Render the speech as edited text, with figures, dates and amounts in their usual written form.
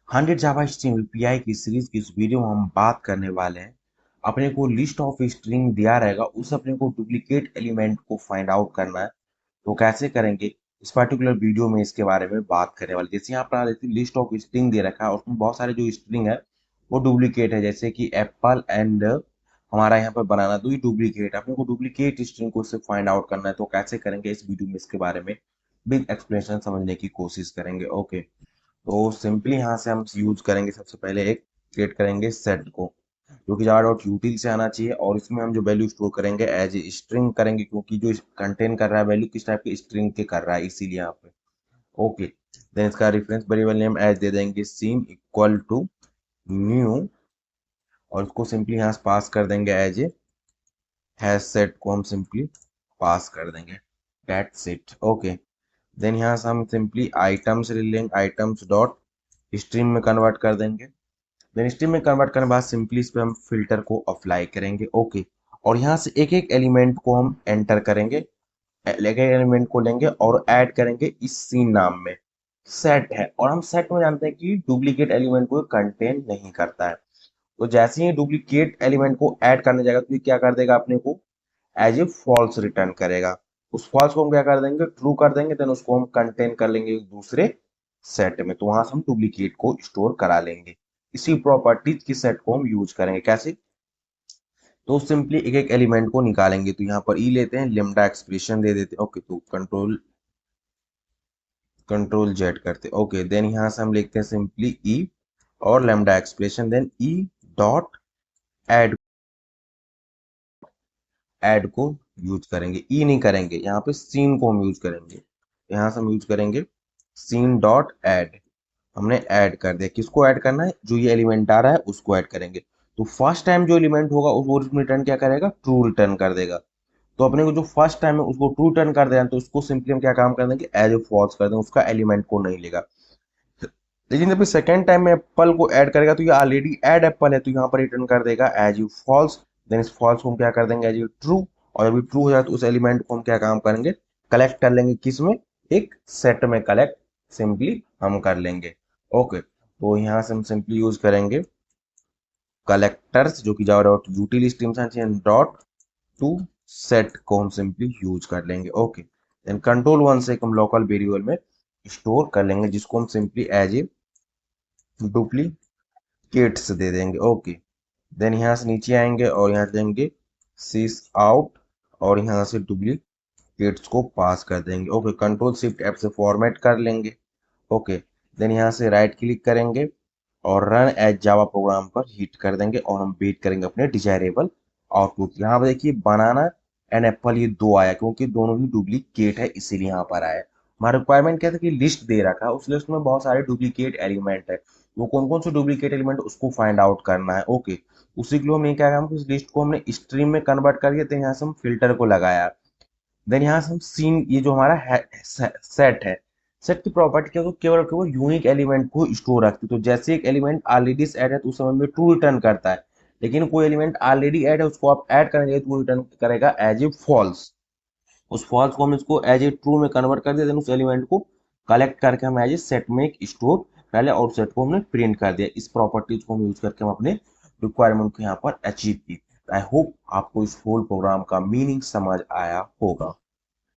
100 जावा string API की series की इस वीडियो में हम बात करने वाले हैं। अपने को लिस्ट ऑफ स्ट्रिंग दिया रहेगा, उस अपने को डुप्लीकेट एलिमेंट को फाइंड आउट करना है। तो कैसे करेंगे, इस पर्टिकुलर वीडियो में इसके बारे में बात करने वाले। जैसे यहाँ पर लिस्ट ऑफ स्ट्रिंग दे रखा है और उसमें बहुत सारे जो स्ट्रिंग है वो डुप्लीकेट है, जैसे कि एप्पल एंड हमारा यहाँ पर बनाना, तो ये डुप्लीकेट। अपने को डुप्लीकेट स्ट्रिंग को इससे फाइंड आउट करना है। तो कैसे करेंगे, इस वीडियो में इसके बारे में बिग एक्सप्लेनेशन समझने की कोशिश करेंगे। ओके, तो सिंपली यहाँ से हम यूज करेंगे, सबसे पहले एक क्रिएट करेंगे सेट को, जो कि जावा डॉट यूटिल से आना चाहिए। और इसमें हम जो वैल्यू स्टोर करेंगे एज ए स्ट्रिंग करेंगे, क्योंकि जो कंटेन कर रहा है वैल्यू किस टाइप के स्ट्रिंग के कर रहा है, इसीलिए यहाँ पे। ओके, देन इसका रेफरेंस वेरिएबल नेम एज दे देंगे सीन इक्वल टू न्यू, और उसको सिंपली यहाँ से पास कर देंगे एज ए हैश सेट को हम सिंपली पास कर देंगे, दैट्स इट। ओके, देन यहाँ से हम सिंपली आइटम्स ले लेंगे, आइटम्स डॉट स्ट्रीम में कन्वर्ट कर देंगे। देन स्ट्रीम में कन्वर्ट करने के बाद सिंपली इस पे हम फिल्टर को अप्लाई करेंगे। ओके, और यहाँ से एक एक एलिमेंट को हम एंटर करेंगे, एक एक एलिमेंट को लेंगे और ऐड करेंगे इस सीन नाम में। सेट है और हम सेट में जानते हैं कि डुप्लीकेट एलिमेंट को कंटेन नहीं करता है। तो जैसे ही डुप्लीकेट एलिमेंट को ऐड करने जाएगा तो ये क्या कर देगा, अपने को एज ए फॉल्स रिटर्न करेगा। उस फॉल्स को हम क्या कर देंगे, ट्रू कर देंगे। देन उसको हम कंटेन कर लेंगे एक दूसरे सेट में, तो वहां से हम डुप्लीकेट को स्टोर करा लेंगे। इसी प्रॉपर्टीज की सेट को हम यूज करेंगे। कैसे, तो सिंपली एक एक एलिमेंट को निकालेंगे। तो यहाँ पर ई लेते हैं, लेमडा एक्सप्रेशन दे देते हैं। ओके, तो कंट्रोल जेड करते हैं। ओके, देन यहाँ से हम लिखते हैं सिंपली ई और lambda expression, then e dot add, add को यूज करेंगे। ई नहीं करेंगे, यहाँ पे सीन को हम यूज करेंगे। यहाँ से हम यूज करेंगे सीन डॉट ऐड। हमने ऐड कर दिया, किसको ऐड करना है, जो ये एलिमेंट आ रहा है उसको ऐड करेंगे। तो फर्स्ट टाइम जो एलिमेंट होगा उसको रिटर्न क्या करेगा, ट्रू रिटर्न कर देगा। तो अपने को जो फर्स्ट टाइम है उसको ट्रू रिटर्न कर देना, तो उसको सिंपली हम क्या काम कर देंगे, एज ए फॉल्स कर देंगे, उसका एलिमेंट को नहीं लेगा। लेकिन जब सेकंड टाइम में एप्पल को ऐड करेगा तो ये ऑलरेडी ऐड एप्पल है, तो यहाँ पर रिटर्न कर देगा एज यू फॉल्स। देन इस फॉल्स को हम क्या कर देंगे, एज यू ट्रू। और जब ट्रू हो जाए तो उस एलिमेंट को हम क्या काम करेंगे, कलेक्ट कर लेंगे। किस में, एक सेट में कलेक्ट सिंपली हम कर लेंगे। ओके, तो यहाँ से हम सिंपली यूज करेंगे कलेक्टर्स, जो कि जावा डॉट यूटिल स्ट्रीम से डॉट टू सेट को हम सिंपली यूज कर लेंगे। ओके, देन कंट्रोल वन से हम लोकल वेरिएबल में स्टोर कर लेंगे, जिसको हम सिंपली एज ए डुप्लीकेट्स दे देंगे। ओके, देन यहाँ से नीचे आएंगे और यहाँ देंगे सिस आउट, और यहाँ से डुप्लीकेट्स को पास कर देंगे। ओके, कंट्रोल शिफ्ट एफ से फॉर्मेट कर लेंगे। ओके, देन यहाँ से राइट क्लिक करेंगे और रन एज जावा प्रोग्राम पर हिट कर देंगे, और हम वेट करेंगे अपने डिजायरेबल आउटपुट। यहाँ पर देखिए बनाना एंड एप्पल ये दो आया, क्योंकि दोनों ही डुप्लीकेट है, इसीलिए यहाँ पर आया। हमारा रिक्वायरमेंट क्या था कि लिस्ट दे रखा है, उस लिस्ट में बहुत सारे डुप्लीकेट एलिमेंट है, वो कौन कौन से डुप्लीकेट एलिमेंट उसको फाइंड आउट करना है। ओके, उसी के लिए हमने क्या काम, उस लिस्ट को हमने स्ट्रीम में कन्वर्ट कर दिया। तो यहाँ से हम फिल्टर को लगाया। देन यहाँ से हम सीन, ये जो हमारा सेट है, सेट की प्रॉपर्टी क्या, तो केवल केवल यूनिक एलिमेंट को स्टोर रखती है। तो जैसे एक एलिमेंट ऑलरेडी ऐड है तो उस समय में ट्रू रिटर्न करता है, लेकिन कोई एलिमेंट ऑलरेडी ऐड है उसको आप ऐड करेंगे तो रिटर्न करेगा एज ए फॉल्स। उस फॉल्स को हम इसको एज ए ट्रू में कन्वर्ट कर दिया, देन उस एलिमेंट को कलेक्ट करके हम एज ए सेट में स्टोर कर लिया, और सेट को हमने प्रिंट कर दिया। इस प्रॉपर्टीज को हम यूज करके हम अपने रिक्वायरमेंट को यहाँ पर अचीव की। आई होप आपको इस होल प्रोग्राम का मीनिंग समझ आया होगा।